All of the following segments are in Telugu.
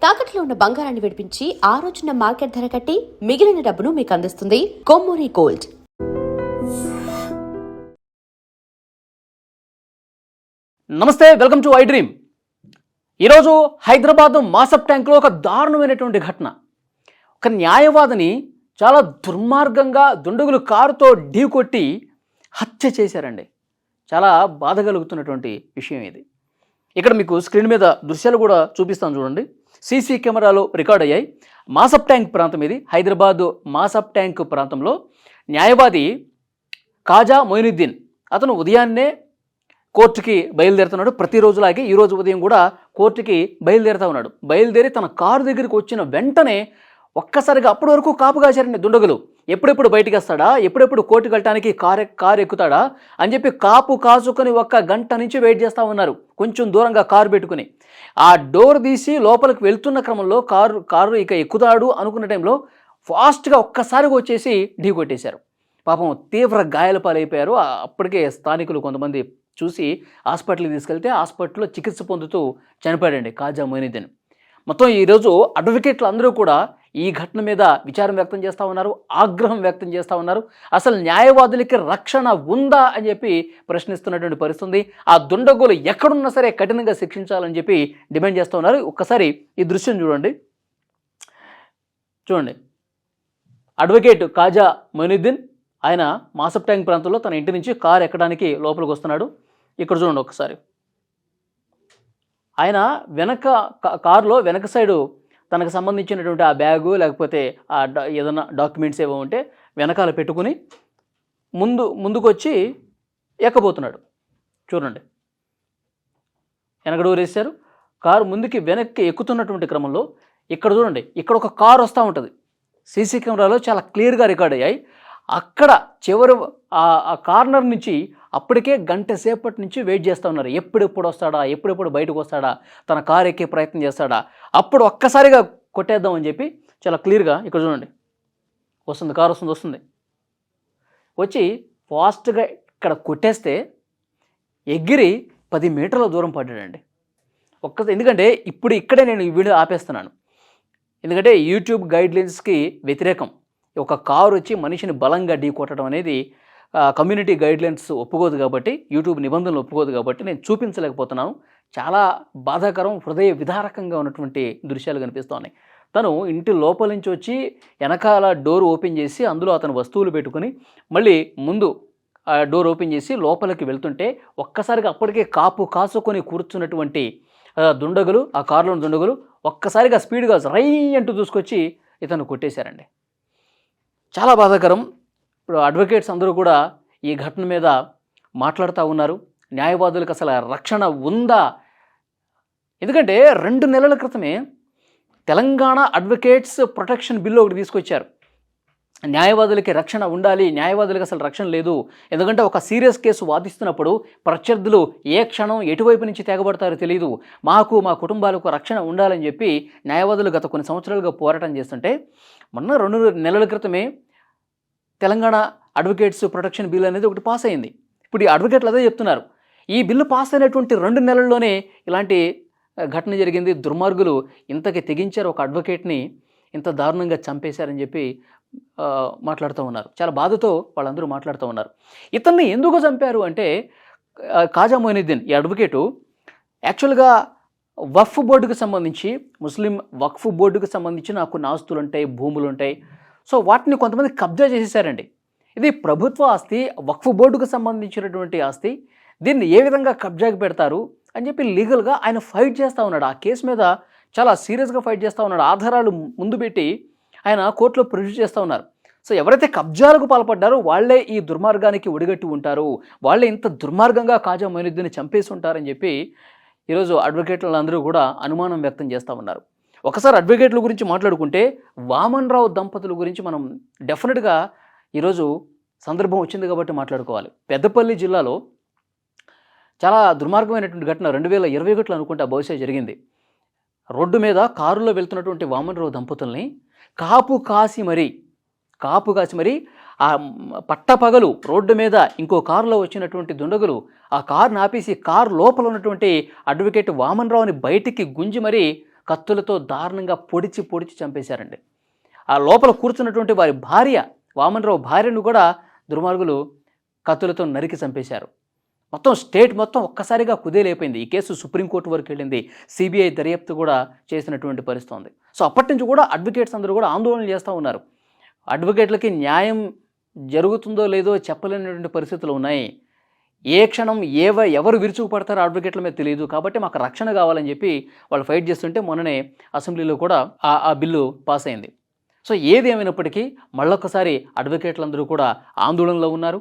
తాకట్లో ఉన్న బంగారాన్ని విడిపించి ఆ రోజున మార్కెట్ ధర కట్టి మిగిలిన డబ్బును మీకు అందిస్తుంది కొమ్మూరి గోల్డ్. నమస్తే, వెల్కమ్ టు ఐ డ్రీమ్. ఈరోజు హైదరాబాద్ మాసప్ ట్యాంక్లో ఒక దారుణమైనటువంటి ఘటన. ఒక న్యాయవాదిని చాలా దుర్మార్గంగా దుండగులు కారుతో ఢీకొట్టి హత్య చేశారండి. చాలా బాధ కలుగుతున్నటువంటి విషయం ఇది. ఇక్కడ మీకు స్క్రీన్ మీద దృశ్యాలు కూడా చూపిస్తాను చూడండి. సీసీ కెమెరాలో రికార్డ్ అయ్యాయి. మాసప్ ట్యాంక్ ప్రాంతం ఇది. హైదరాబాద్ మాసప్ ట్యాంక్ ప్రాంతంలో న్యాయవాది కాజా మొయినుద్దీన్ అతను ఉదయాన్నే కోర్టుకి బయలుదేరుతున్నాడు. ప్రతిరోజులాగే ఈరోజు ఉదయం కూడా కోర్టుకి బయలుదేరుతూ ఉన్నాడు. బయలుదేరి తన కారు దగ్గరికి వచ్చిన వెంటనే ఒక్కసారిగా అప్పటి వరకు కాపు కాశారండి దుండగులు. ఎప్పుడెప్పుడు బయటికి వస్తాడా, ఎప్పుడెప్పుడు కోర్టుకు వెళ్ళటానికి కారు ఎక్కుతాడా అని చెప్పి కాపు కాచుకొని 1 గంట నుంచి వెయిట్ చేస్తూ ఉన్నారు. కొంచెం దూరంగా కారు పెట్టుకుని ఆ డోర్ తీసి లోపలికి వెళ్తున్న క్రమంలో కారు ఇక ఎక్కుతాడు అనుకున్న టైంలో ఫాస్ట్గా ఒక్కసారిగా వచ్చేసి ఢీ కొట్టేశారు. పాపం తీవ్ర గాయాల పాలైపోయారు. అప్పటికే స్థానికులు కొంతమంది చూసి హాస్పిటల్కి తీసుకెళ్తే హాస్పిటల్లో చికిత్స పొందుతూ చనిపోయాడండి కాజా మొయినుద్దీన్. మొత్తం ఈరోజు అడ్వకేట్లు అందరూ కూడా ఈ ఘటన మీద విచారం వ్యక్తం చేస్తూ ఉన్నారు, ఆగ్రహం వ్యక్తం చేస్తూ ఉన్నారు. అసలు న్యాయవాదులకి రక్షణ ఉందా అని చెప్పి ప్రశ్నిస్తున్నటువంటి పరిస్థితి. ఆ దుండగులు ఎక్కడున్నా సరే కఠినంగా శిక్షించాలని చెప్పి డిమాండ్ చేస్తూ ఉన్నారు. ఒక్కసారి ఈ దృశ్యం చూడండి. అడ్వకేట్ కాజా మొయినుద్దీన్ ఆయన మాసప్ ట్యాంక్ ప్రాంతంలో తన ఇంటి నుంచి కారు ఎక్కడానికి లోపలికి వస్తున్నాడు. ఇక్కడ చూడండి ఒకసారి. ఆయన కారులో వెనక సైడు తనకు సంబంధించినటువంటి ఆ బ్యాగు లేకపోతే ఆ ఏదైనా డాక్యుమెంట్స్ ఏవో ఉంటే వెనకాల పెట్టుకుని ముందుకు వచ్చి ఎక్కబోతున్నాడు. చూడండి, వెనక డోర్ వేశారు. కారు వెనక్కి ఎక్కుతున్నటువంటి క్రమంలో ఇక్కడ చూడండి, ఇక్కడ ఒక కారు వస్తూ ఉంటుంది. సీసీ కెమెరాలో చాలా క్లియర్గా రికార్డ్ అయ్యాయి. అక్కడ చివరి ఆ కార్నర్ నుంచి అప్పటికే గంట సేపటి నుంచి వెయిట్ చేస్తూ ఉన్నారు. ఎప్పుడెప్పుడు వస్తాడా, ఎప్పుడెప్పుడు బయటకు వస్తాడా, తన కారు ఎక్కే ప్రయత్నం చేస్తాడా, అప్పుడు ఒక్కసారిగా కొట్టేద్దామని చెప్పి చాలా క్లియర్గా ఇక్కడ చూడండి కారు వస్తుంది. వచ్చి ఫాస్ట్గా ఇక్కడ కొట్టేస్తే ఎగిరి 10 మీటర్ల దూరం పడ్డాడండి. ఎందుకంటే ఇక్కడే నేను ఈ వీడియో ఆపేస్తున్నాను. ఎందుకంటే యూట్యూబ్ గైడ్లైన్స్కి వ్యతిరేకం. ఒక కారు వచ్చి మనిషిని బలంగా ఢీ కొట్టడం అనేది కమ్యూనిటీ గైడ్లైన్స్ ఒప్పుకోదు కాబట్టి, యూట్యూబ్ నిబంధనలు ఒప్పుకోదు కాబట్టి నేను చూపించలేకపోతున్నాను. చాలా బాధాకరం, హృదయ విదారకంగా ఉన్నటువంటి దృశ్యాలు కనిపిస్తున్నాయి. తను ఇంటి లోపల నుంచి వచ్చి వెనకాల డోర్ ఓపెన్ చేసి అందులో అతను వస్తువులు పెట్టుకుని మళ్ళీ ముందు ఆ డోర్ ఓపెన్ చేసి లోపలికి వెళ్తుంటే ఒక్కసారిగా అప్పటికే కాపు కాసుకొని కూర్చున్నటువంటి దుండగులు, ఆ కారులోని దుండగులు ఒక్కసారిగా స్పీడ్గా రై అంటూ దూసుకొచ్చి ఇతను కొట్టేశారండి. చాలా బాధాకరం. ఇప్పుడు అడ్వకేట్స్ అందరూ కూడా ఈ ఘటన మీద మాట్లాడుతూ ఉన్నారు. న్యాయవాదులకు అసలు రక్షణ ఉందా? ఎందుకంటే 2 నెలల క్రితమే తెలంగాణ అడ్వకేట్స్ ప్రొటెక్షన్ బిల్లు ఒకటి తీసుకొచ్చారు. న్యాయవాదులకి రక్షణ ఉండాలి, న్యాయవాదులకు అసలు రక్షణ లేదు. ఎందుకంటే ఒక సీరియస్ కేసు వాదిస్తున్నప్పుడు ప్రత్యర్థులు ఏ క్షణం ఎటువైపు నుంచి తెగబడతారో తెలియదు. మా కుటుంబాలకు రక్షణ ఉండాలని చెప్పి న్యాయవాదులు గత కొన్ని సంవత్సరాలుగా పోరాటం చేస్తుంటే మొన్న 2 నెలల క్రితమే తెలంగాణ అడ్వకేట్స్ ప్రొటెక్షన్ బిల్ అనేది ఒకటి పాస్ అయింది. ఇప్పుడు ఈ అడ్వకేట్లు అదే చెప్తున్నారు. ఈ బిల్లు పాస్ అయినటువంటి 2 నెలల్లోనే ఇలాంటి ఘటన జరిగింది. దుర్మార్గులు ఇంతకి తెగించారు, ఒక అడ్వకేట్ని ఇంత దారుణంగా చంపేశారని చెప్పి మాట్లాడుతూ ఉన్నారు. చాలా బాధతో వాళ్ళందరూ మాట్లాడుతూ ఉన్నారు. ఇతన్ని ఎందుకు చంపారు అంటే కాజా మొయినుద్దీన్ ఈ అడ్వకేటు యాక్చువల్గా వక్ఫ్ బోర్డుకు సంబంధించి, ముస్లిం వక్ఫ్ బోర్డుకు సంబంధించిన కొన్ని ఆస్తులు ఉంటాయి, భూములు ఉంటాయి. సో వాటిని కొంతమంది కబ్జా చేసేసారండి. ఇది ప్రభుత్వ ఆస్తి, వక్ఫ్ బోర్డుకు సంబంధించినటువంటి ఆస్తి. దీన్ని ఏ విధంగా కబ్జాకి పెడతారు అని చెప్పి లీగల్గా ఆయన ఫైట్ చేస్తూ ఉన్నాడు. ఆ కేసు మీద చాలా సీరియస్గా ఫైట్ చేస్తూ ఉన్నాడు. ఆధారాలు ముందు పెట్టి ఆయన కోర్టులో ప్రొడ్యూస్ చేస్తూ ఉన్నారు. సో ఎవరైతే కబ్జాలకు పాల్పడ్డారో వాళ్ళే ఈ దుర్మార్గానికి ఒడిగట్టి ఉంటారు, వాళ్ళే ఇంత దుర్మార్గంగా కాజా మొయినుద్దీన్ని చంపేసి ఉంటారని చెప్పి ఈరోజు అడ్వకేట్లు అందరూ కూడా అనుమానం వ్యక్తం చేస్తూ ఉన్నారు. ఒకసారి అడ్వకేట్ల గురించి మాట్లాడుకుంటే వామన్ రావు దంపతుల గురించి మనం డెఫినెట్గా ఈరోజు సందర్భం వచ్చింది కాబట్టి మాట్లాడుకోవాలి. పెద్దపల్లి జిల్లాలో చాలా దుర్మార్గమైనటువంటి ఘటన 2021 అనుకుంటా బహుశా జరిగింది. రోడ్డు మీద కారులో వెళ్తున్నటువంటి వామన్ రావు దంపతుల్ని కాపు కాసి మరి ఆ పట్టపగలు రోడ్డు మీద ఇంకో కారులో వచ్చినటువంటి దుండగులు ఆ కారుని ఆపేసి కారు లోపల ఉన్నటువంటి అడ్వకేట్ వామన్ రావుని బయటికి గుంజి మరీ కత్తులతో దారుణంగా పొడిచి పొడిచి చంపేశారండి. ఆ లోపల కూర్చున్నటువంటి వారి భార్య, వామనరావు భార్యను కూడా దుర్మార్గులు కత్తులతో నరికి చంపేశారు. మొత్తం స్టేట్ మొత్తం ఒక్కసారిగా కుదేలైపోయింది. ఈ కేసు సుప్రీంకోర్టు వరకు వెళ్ళింది. సిబిఐ దర్యాప్తు కూడా చేసినటువంటి పరిస్థితి ఉంది. సో అప్పటి నుంచి కూడా అడ్వకేట్స్ అందరూ కూడా ఆందోళన చేస్తూ ఉన్నారు. అడ్వకేట్లకి న్యాయం జరుగుతుందో లేదో చెప్పలేనటువంటి పరిస్థితులు ఉన్నాయి. ఏ క్షణం ఎవరు విరుచుకుపడతారో అడ్వకేట్ల మీద తెలియదు. కాబట్టి మాకు రక్షణ కావాలని చెప్పి వాళ్ళు ఫైట్ చేస్తుంటే మొన్ననే అసెంబ్లీలో కూడా ఆ బిల్లు పాస్ అయింది. సో ఏది ఏమైనప్పటికీ మళ్ళొక్కసారి అడ్వకేట్లందరూ కూడా ఆందోళనలో ఉన్నారు.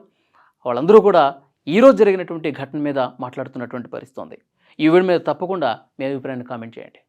వాళ్ళందరూ కూడా ఈరోజు జరిగినటువంటి ఘటన మీద మాట్లాడుతున్నటువంటి పరిస్థితి ఉంది. ఈ వీడియో మీద తప్పకుండా మీ అభిప్రాయాన్ని కామెంట్ చేయండి.